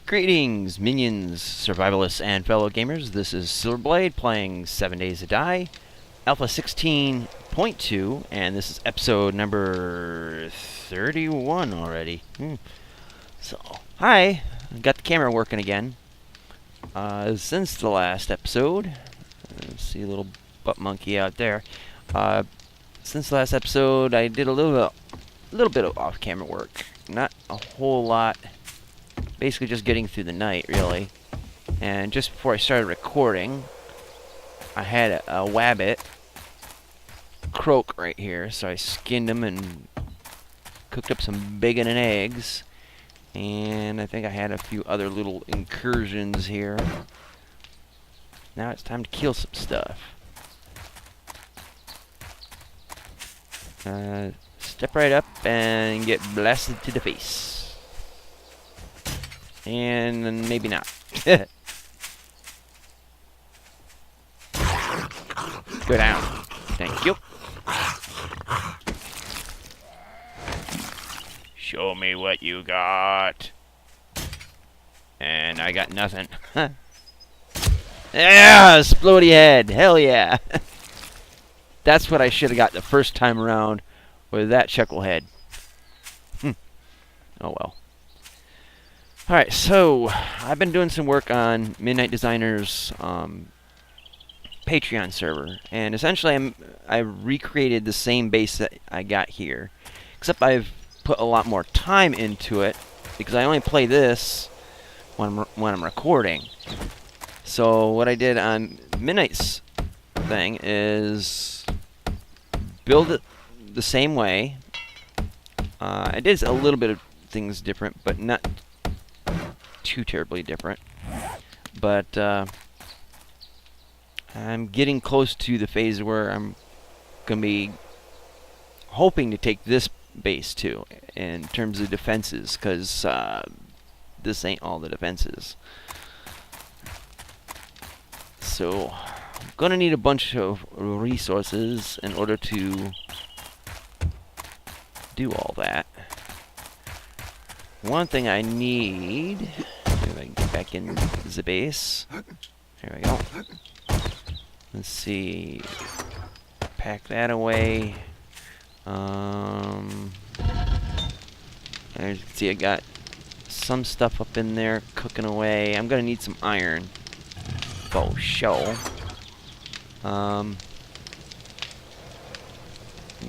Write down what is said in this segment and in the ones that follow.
Greetings, minions, survivalists, and fellow gamers. This is Silverblade playing 7 Days to Die, Alpha 16.2, and this is episode number 31 already. So, hi, I got the camera working again. Since the last episode, see a little butt monkey out there. Since the last episode, I did a little bit of off-camera work. Not a whole lot. Basically just getting through the night, really. And just before I started recording, I had a wabbit croak right here, so I skinned him and cooked up some bacon and eggs. And I think I had a few other little incursions here. Now it's time to kill some stuff. Step right up and get blasted to the face. And maybe not. Go down. Thank you. Show me what you got. And I got nothing. Yeah, explodey head. Hell yeah. That's what I should have got the first time around with that chucklehead. Oh well. Alright, so I've been doing some work on Midnight Designer's Patreon server, and essentially I recreated the same base that I got here, except I've put a lot more time into it because I only play this when I'm recording. So what I did on Midnight's thing is build it the same way. I did a little bit of things different, but not too terribly different, but I'm getting close to the phase where I'm gonna be hoping to take this base too in terms of defenses, because this ain't all the defenses. So I'm gonna need a bunch of resources in order to do all that. One thing I need, if I can get back in the base. There we go. Let's see. Pack that away. As you can see, I got some stuff up in there cooking away. I'm gonna need some iron. Oh, show. Let's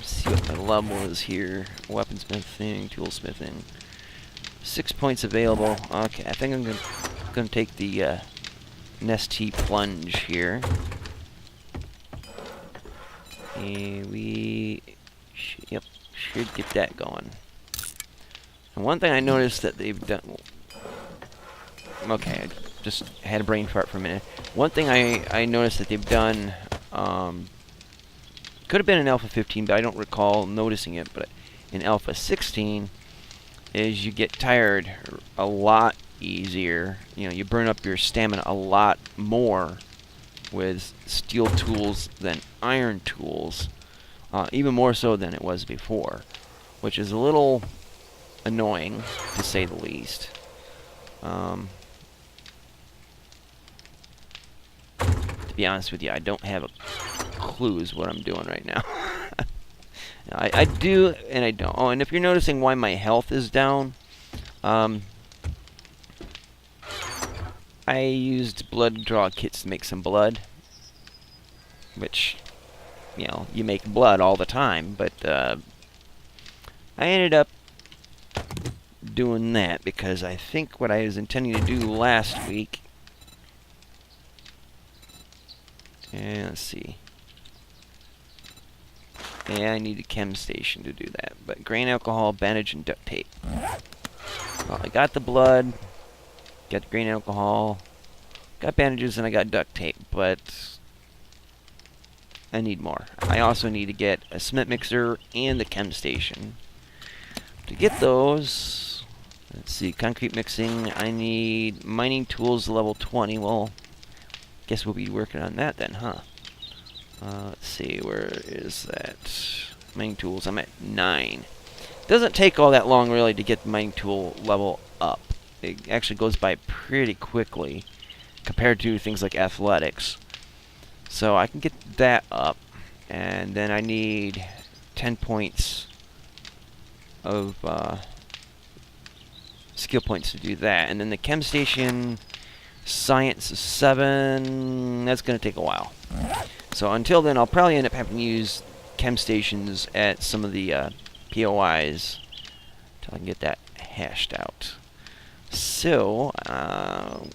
see what my level is here. Weaponsmithing, toolsmithing. 6 points available. Okay, I think I'm gonna take the Nesty plunge here. And we should get that going. And one thing I noticed that they've done. Okay, I just had a brain fart for a minute. One thing I noticed that they've done. Could have been in Alpha 15, but I don't recall noticing it. But in Alpha 16. Is you get tired a lot easier. You know, you burn up your stamina a lot more with steel tools than iron tools, even more so than it was before, which is a little annoying, to say the least. To be honest with you, I don't have a clue is what I'm doing right now. I do, and I don't. Oh, and if you're noticing why my health is down, I used blood draw kits to make some blood, which, you know, you make blood all the time, but I ended up doing that because I think what I was intending to do last week, and let's see. Yeah, I need a chem station to do that. But grain alcohol, bandage, and duct tape. Well, I got the blood, got the grain alcohol, got bandages, and I got duct tape, but I need more. I also need to get a cement mixer and the chem station. To get those, let's see, concrete mixing, I need mining tools level 20. Well, guess we'll be working on that then, huh? Let's see, where is that? Mining tools, I'm at 9. Doesn't take all that long, really, to get the mining tool level up. it actually goes by pretty quickly compared to things like athletics. So I can get that up, and then I need 10 points of skill points to do that. And then the chem station science is 7. That's going to take a while. So until then, I'll probably end up having to use chem stations at some of the POIs until I can get that hashed out. So,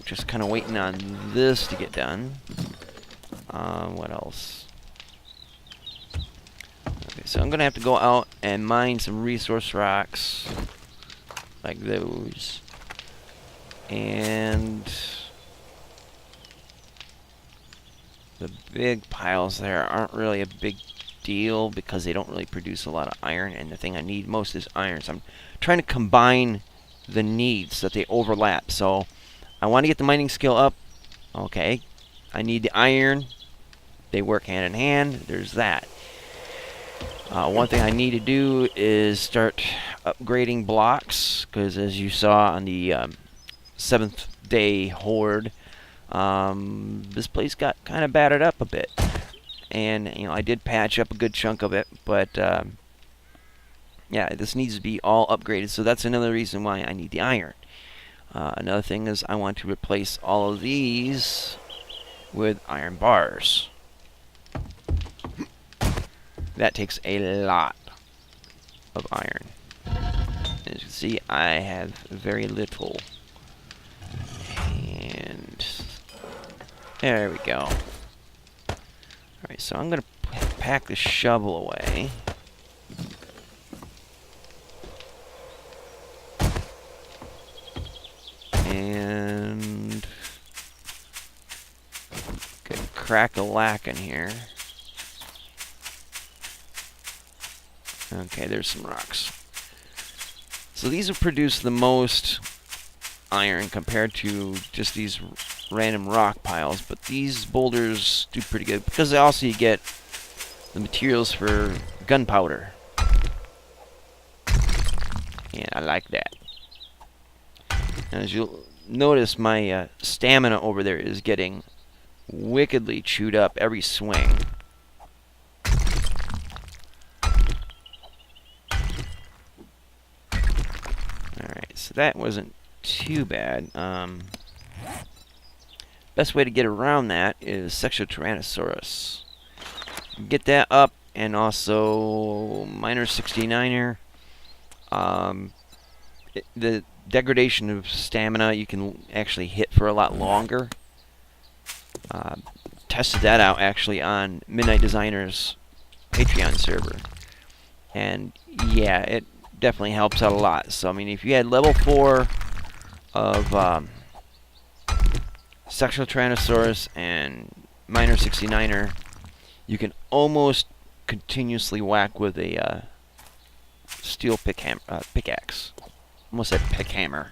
just kind of waiting on this to get done. What else? Okay, so I'm going to have to go out and mine some resource rocks, like those. And the big piles there aren't really a big deal because they don't really produce a lot of iron, and the thing I need most is iron. So I'm trying to combine the needs so that they overlap. So I want to get the mining skill up. Okay, I need the iron. They work hand in hand. There's that. One thing I need to do is start upgrading blocks, because as you saw on the 7th day horde, this place got kind of battered up a bit. And, you know, I did patch up a good chunk of it, but yeah, this needs to be all upgraded, so that's another reason why I need the iron. Another thing is I want to replace all of these with iron bars. That takes a lot of iron. As you can see, I have very little. And there we go. Alright, so I'm going to pack the shovel away. And get crack-a-lack in here. Okay, there's some rocks. So these will produce the most iron compared to just these random rock piles, but these boulders do pretty good because also you get the materials for gunpowder. And I like that. As you'll notice, my stamina over there is getting wickedly chewed up every swing. Alright, so that wasn't too bad. Best way to get around that is sexual tyrannosaurus. Get that up, and also minor 69er. The degradation of stamina you can actually hit for a lot longer. Tested that out actually on Midnight Designer's Patreon server, and yeah, it definitely helps out a lot. So I mean, if you had level 4 of sexual tyrannosaurus and minor 69er, you can almost continuously whack with a steel pickaxe. Almost said pick hammer.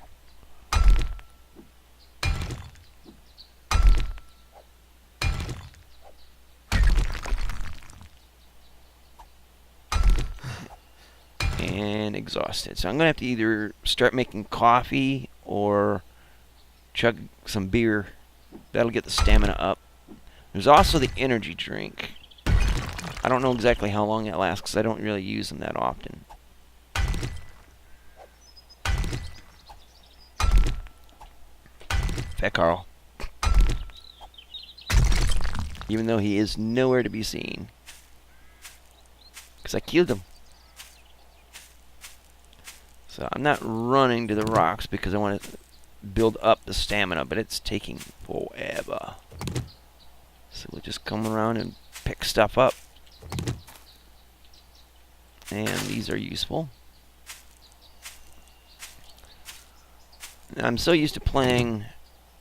And exhausted. So I'm going to have to either start making coffee or chug some beer. That'll get the stamina up. There's also the energy drink. I don't know exactly how long it lasts because I don't really use them that often. Fat Carl. Even though he is nowhere to be seen. Because I killed him. So I'm not running to the rocks because I want to build up the stamina, but it's taking forever. So we'll just come around and pick stuff up. And these are useful. And I'm so used to playing,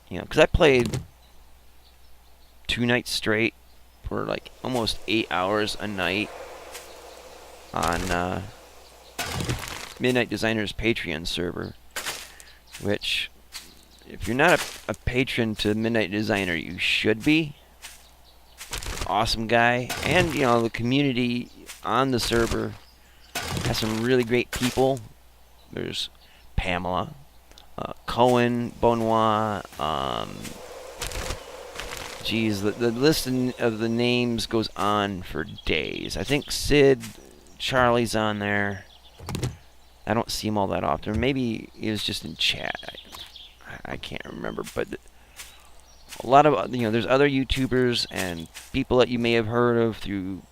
you know, because I played 2 nights straight for like almost 8 hours a night on Midnight Designer's Patreon server, which, if you're not a patron to Midnight Designer, you should be. Awesome guy, and you know, the community on the server has some really great people. There's Pamela, Cohen, Benoit, geez, the list of the names goes on for days. I think Sid, Charlie's on there. I don't see him all that often. Maybe he was just in chat. I can't remember, but a lot of, there's other YouTubers and people that you may have heard of through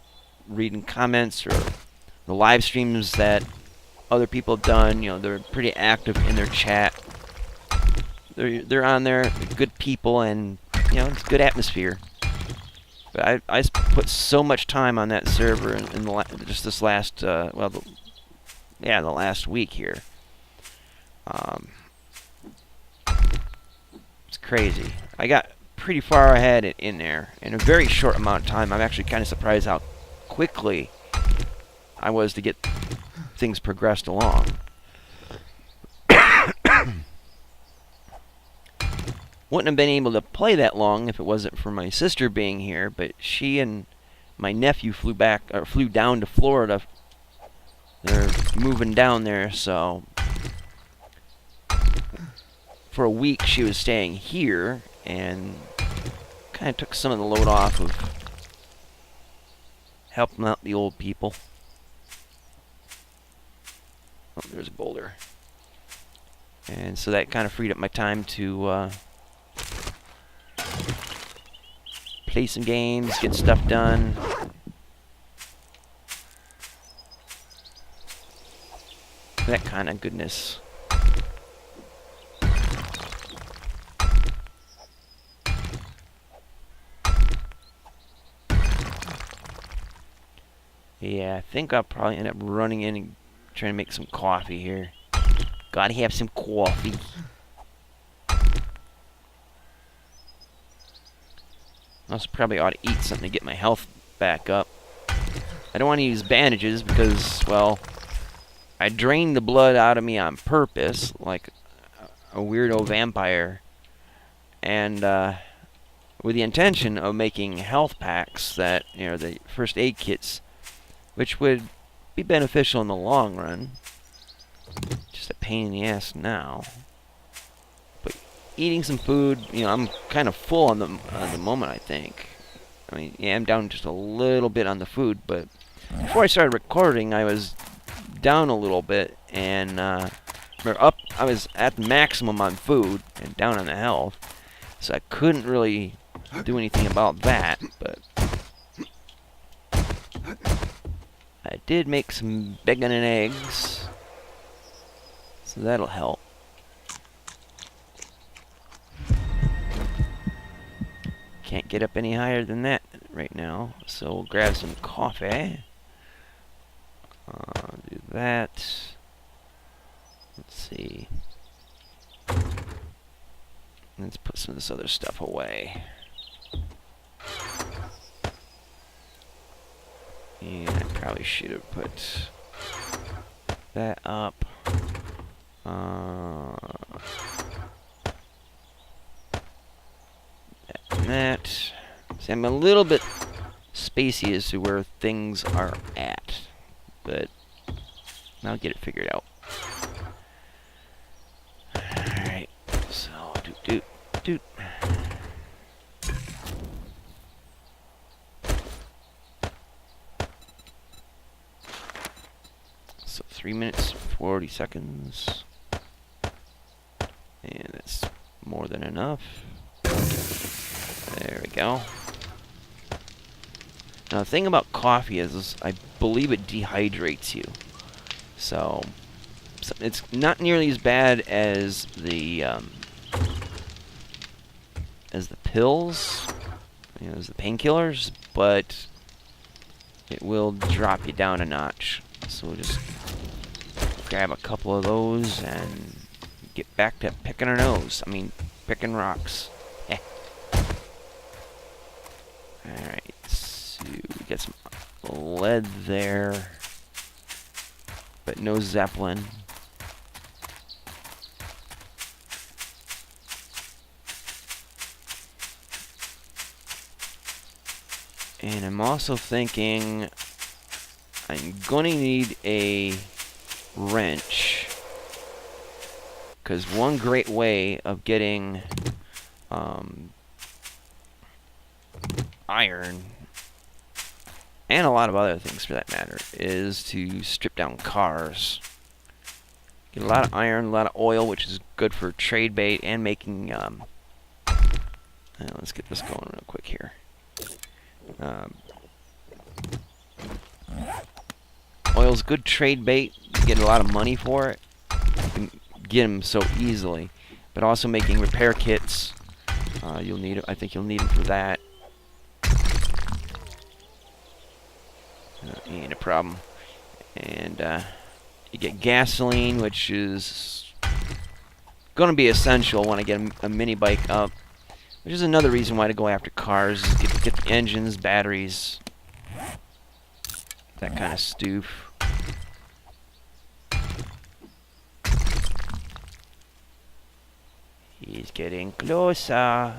reading comments or the live streams that other people have done. They're pretty active in their chat. They're on there, good people, and it's a good atmosphere. But I put so much time on that server in just this last the last week here. It's crazy. I got pretty far ahead in there in a very short amount of time. I'm actually kind of surprised how quickly I was to get things progressed along. Wouldn't have been able to play that long if it wasn't for my sister being here, but she and my nephew flew down to Florida. They're moving down there, so for a week she was staying here and kind of took some of the load off of helping out the old people. Oh, there's a boulder. And so that kind of freed up my time to play some games, get stuff done. That kind of goodness. Yeah, I think I'll probably end up running in and trying to make some coffee here. Gotta have some coffee. I also probably ought to eat something to get my health back up. I don't want to use bandages because, well, I drained the blood out of me on purpose, like a weirdo vampire, and with the intention of making health packs that, the first aid kits, which would be beneficial in the long run. Just a pain in the ass now. But eating some food, I'm kind of full on the moment, I think. I mean, yeah, I'm down just a little bit on the food, but before I started recording, I was down a little bit, and I was at the maximum on food and down on the health, so I couldn't really do anything about that, but I did make some bacon and eggs, so that'll help. Can't get up any higher than that right now, so we'll grab some coffee. Do that. Let's see. Let's put some of this other stuff away. And I probably should have put that up. That. See, I'm a little bit spacey as to where things are at, but I'll get it figured out. Alright, so doot. So 3 minutes, 40 seconds. And that's more than enough. There we go. Now the thing about coffee is I believe it dehydrates you. So it's not nearly as bad as the pills, as the painkillers, but it will drop you down a notch. So we'll just grab a couple of those and get back to picking our nose. I mean, picking rocks. Alright, so we got some lead there, but no Zeppelin. And I'm also thinking I'm going to need a wrench, Because one great way of getting iron, and a lot of other things for that matter, is to strip down cars. Get a lot of iron, a lot of oil, which is good for trade bait and making... let's get this going real quick here. Oil's good trade bait. You get a lot of money for it. You can get them so easily. But also making repair kits. You'll need. I think you'll need them for that. Ain't a problem. And you get gasoline, which is going to be essential when I get a mini bike up. Which is another reason why to go after cars. Is get the engines, batteries, that kind of stoof. He's getting closer.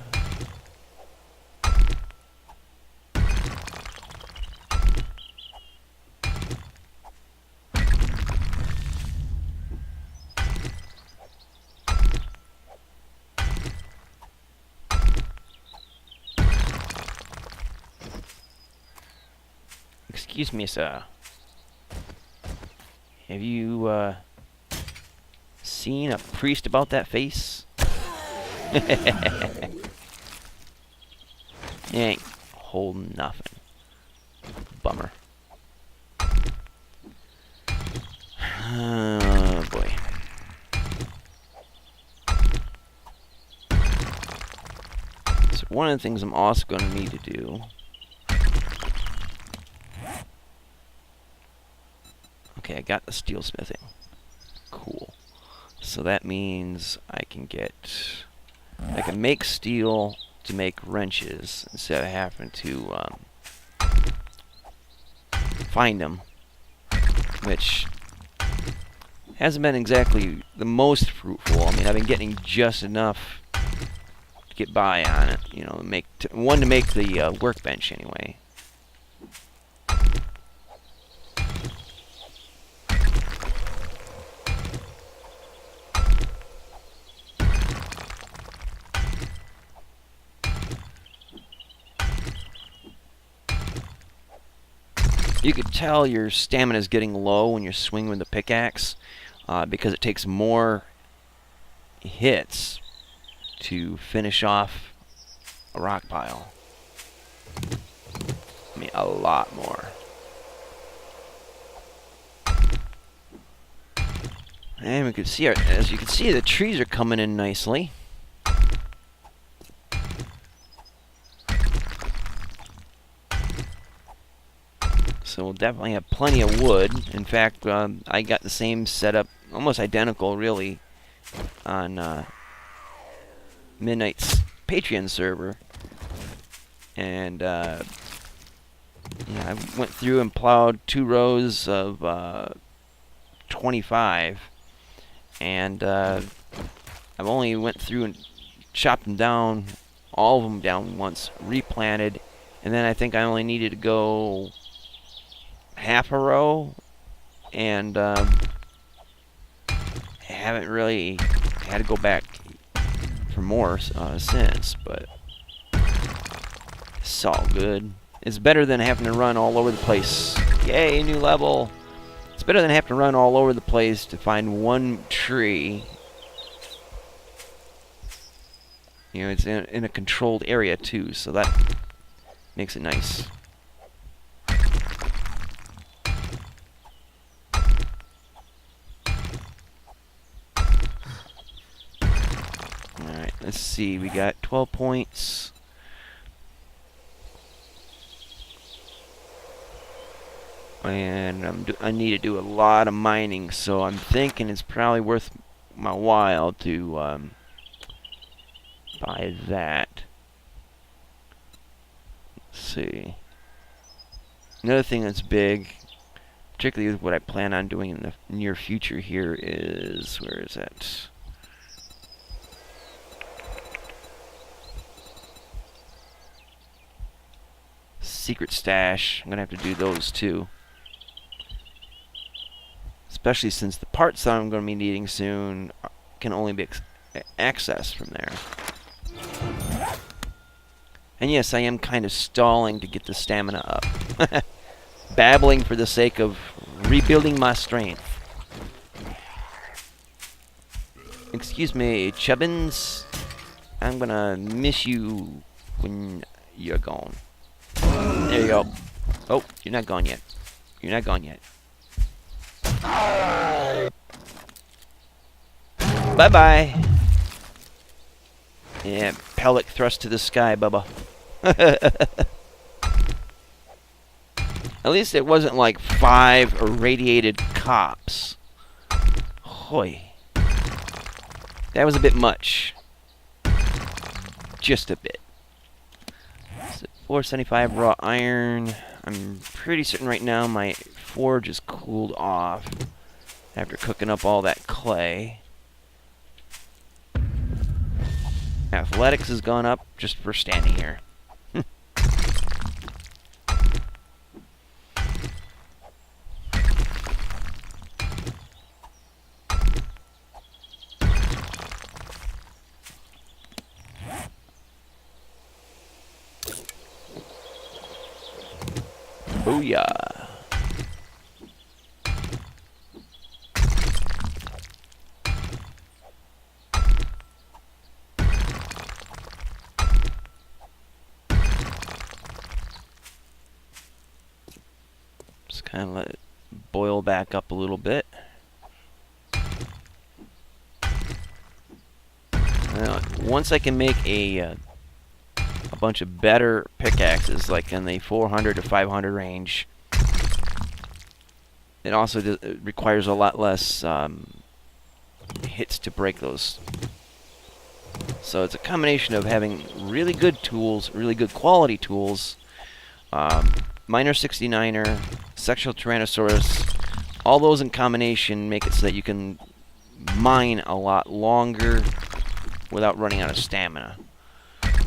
Excuse me, sir. Have you seen a priest about that face? He ain't holding nothing. Bummer. Oh boy. So one of the things I'm also going to need to do. Okay, I got the steel smithing. Cool. So that means I can make steel to make wrenches instead of having to find them, which hasn't been exactly the most fruitful. I mean, I've been getting just enough to get by on it, you know, to make the workbench anyway. You could tell your stamina is getting low when you're swinging with the pickaxe because it takes more hits to finish off a rock pile. I mean, a lot more. And we could see, as you can see, the trees are coming in nicely. So we'll definitely have plenty of wood. In fact, I got the same setup, almost identical really, on Midnight's Patreon server. And yeah, I went through and plowed 2 rows of 25. And I've only went through and chopped them down, all of them down once, replanted. And then I think I only needed to go half a row, and haven't really had to go back for more since, but it's all good. It's better than having to run all over the place. Yay, new level! It's better than having to run all over the place to find one tree. You know, it's in a controlled area too, so that makes it nice. Alright, let's see. We got 12 points. And I need to do a lot of mining, so I'm thinking it's probably worth my while to buy that. Let's see. Another thing that's big, particularly what I plan on doing in the near future here, is, where is that? Secret stash. I'm gonna have to do those too. Especially since the parts that I'm going to be needing soon can only be accessed from there. And yes, I am kind of stalling to get the stamina up. Babbling for the sake of rebuilding my strength. Excuse me, Chubbins. I'm gonna miss you when you're gone. There you go. Oh, you're not gone yet. You're not gone yet. Bye-bye. Yeah, pellet thrust to the sky, Bubba. At least it wasn't like 5 irradiated cops. Hoy. That was a bit much. Just a bit. So 475 raw iron. I'm pretty certain right now my forge is cooled off after cooking up all that clay. Athletics has gone up just for standing here. Booyah. Just kind of let it boil back up a little bit. Now, once I can make a bunch of better pickaxes, like in the 400 to 500 range, it also requires a lot less hits to break those. So it's a combination of having really good tools, really good quality tools, Miner 69er, Sexual Tyrannosaurus, all those in combination make it so that you can mine a lot longer without running out of stamina,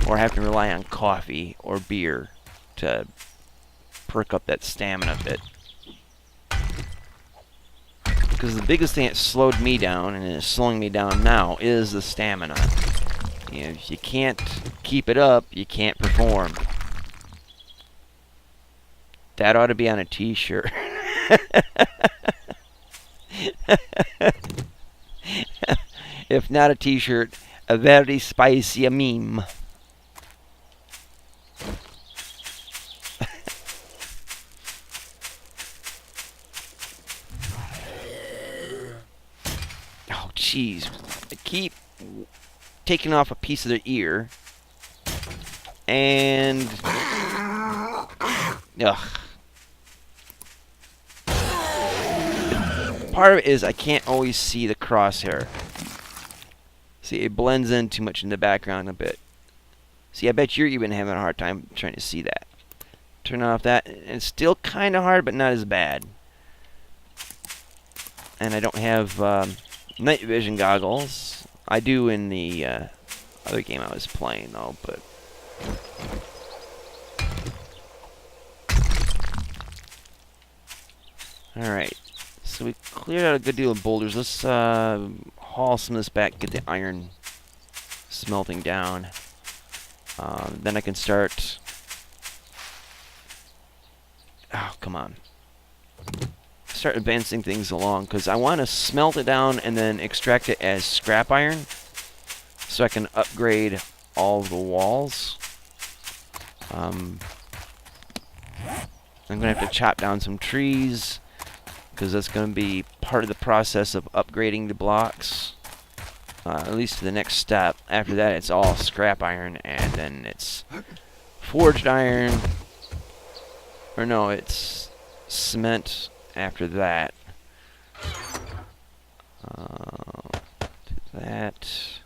or have to rely on coffee or beer to perk up that stamina a bit. Because the biggest thing that slowed me down, and is slowing me down now, is the stamina. You know, if you can't keep it up, you can't perform. That ought to be on a t-shirt. If not a t-shirt, a very spicy meme. Oh, jeez. I keep taking off a piece of their ear. And... ugh. Part of it is I can't always see the crosshair. See, it blends in too much in the background a bit. See, I bet you're even having a hard time trying to see that. Turn off that. It's still kind of hard, but not as bad. And I don't have night vision goggles. I do in the other game I was playing, though, but... Alright. So we cleared out a good deal of boulders. Let's haul some of this back, get the iron smelting down. Then I can start... oh, come on. Start advancing things along, because I want to smelt it down and then extract it as scrap iron so I can upgrade all the walls. I'm going to have to chop down some trees, because that's going to be part of the process of upgrading the blocks, at least to the next step. After that, it's all scrap iron, and then it's forged iron, or no, it's cement after that. Do that.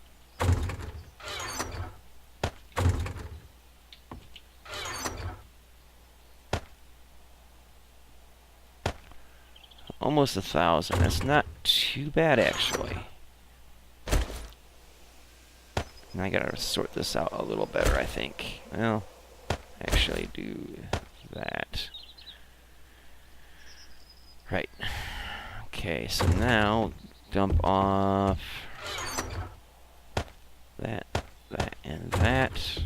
Almost 1,000. That's not too bad, actually. And I gotta sort this out a little better, I think. Well, actually do that. Right. Okay, so now dump off that, and that.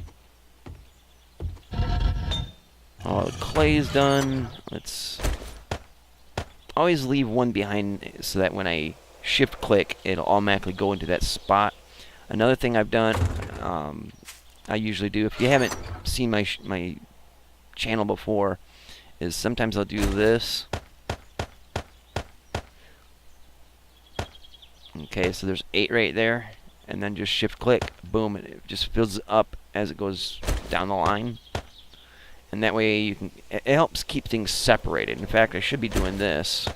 All the clay's done. Let's always leave one behind so that when I shift click, it'll automatically go into that spot. Another thing I've done, I usually do, if you haven't seen my channel before, is sometimes I'll do this. Okay, so there's 8 right there, and then just shift click, boom, and it just fills up as it goes down the line. And that way you can, it helps keep things separated. In fact, I should be doing this.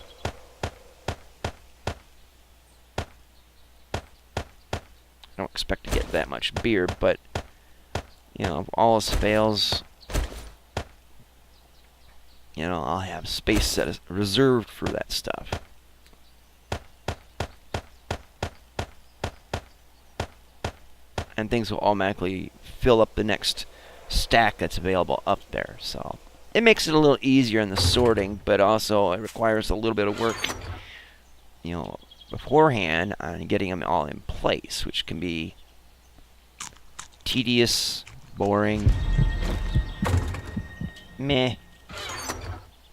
I don't expect to get that much beer, but you know, if all else fails, you know, I'll have space set reserved for that stuff. And things will automatically fill up the next stack that's available up there. So it makes it a little easier in the sorting, but also it requires a little bit of work, you know, beforehand on getting them all in place, which can be tedious, boring, meh.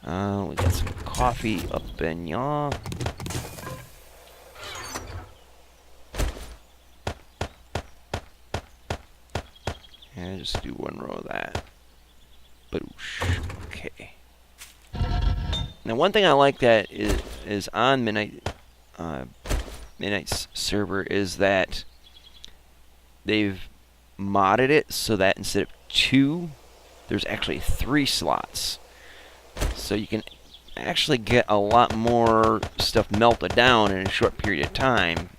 We got some coffee up in y'all. And just do one row of that. Boosh. Okay. Now, one thing I like that is on Midnight's server is that they've modded it so that instead of 2, there's actually 3 slots. So you can actually get a lot more stuff melted down in a short period of time.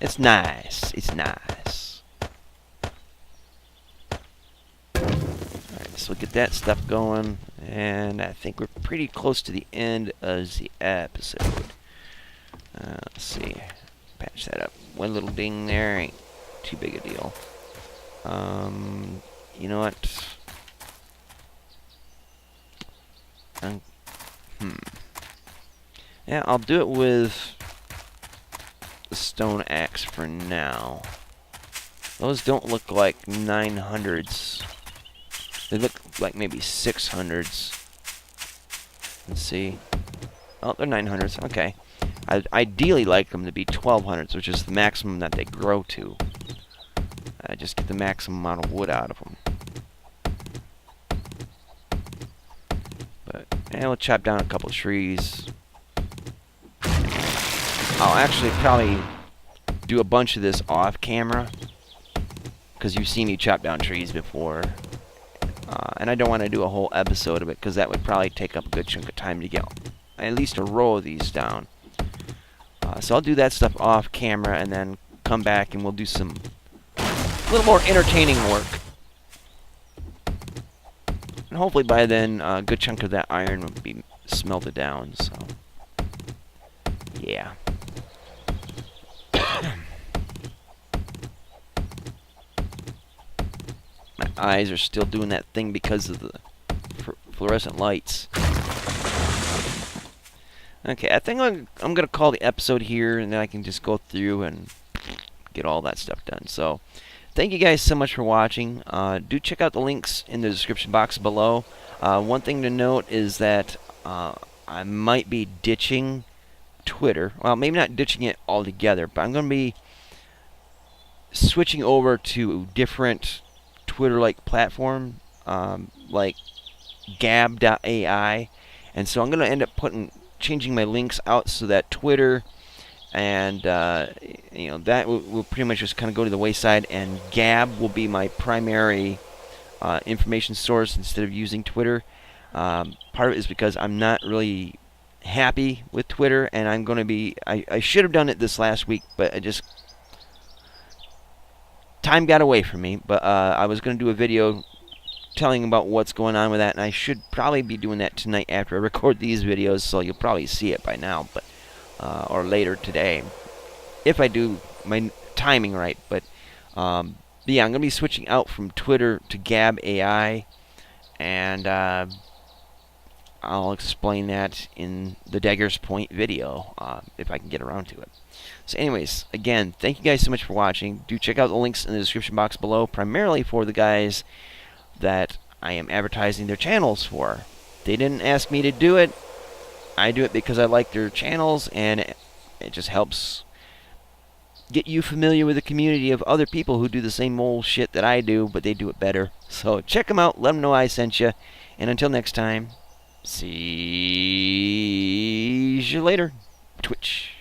It's nice. It's nice. So we'll get that stuff going, and I think we're pretty close to the end of the episode. Let's see, patch that up. One little ding there ain't too big a deal. You know what? Yeah, I'll do it with the stone axe for now. Those don't look like 900s. They look like maybe 600s. Let's see. Oh, they're 900s. Okay. I'd ideally like them to be 1200s, which is the maximum that they grow to. Just get the maximum amount of wood out of them. But, yeah, we'll chop down a couple trees. I'll actually probably do a bunch of this off camera, because you've seen me chop down trees before. And I don't want to do a whole episode of it, because that would probably take up a good chunk of time to get at least a row of these down. So I'll do that stuff off camera, and then come back and we'll do some a little more entertaining work. And hopefully by then, a good chunk of that iron will be smelted down. So, yeah. My eyes are still doing that thing because of the fluorescent lights. Okay, I think I'm going to call the episode here, and then I can just go through and get all that stuff done. So, thank you guys so much for watching. Do check out the links in the description box below. One thing to note is that I might be ditching Twitter. Well, maybe not ditching it altogether, but I'm going to be switching over to different Twitter-like platform, like Gab.ai. And so I'm going to end up changing my links out so that Twitter and that will pretty much just kind of go to the wayside, and Gab will be my primary information source instead of using Twitter. Part of it is because I'm not really happy with Twitter, and I'm going to be I should have done it this last week, but time got away from me. But I was going to do a video telling about what's going on with that, and I should probably be doing that tonight after I record these videos, so you'll probably see it by now, but or later today, if I do my timing right. But yeah, I'm going to be switching out from Twitter to Gab.ai, and I'll explain that in the Dagger's Point video, if I can get around to it. So anyways, again, thank you guys so much for watching. Do check out the links in the description box below, primarily for the guys that I am advertising their channels for. They didn't ask me to do it. I do it because I like their channels, and it just helps get you familiar with the community of other people who do the same old shit that I do, but they do it better. So check them out, let them know I sent you, and until next time, see you later. Twitch.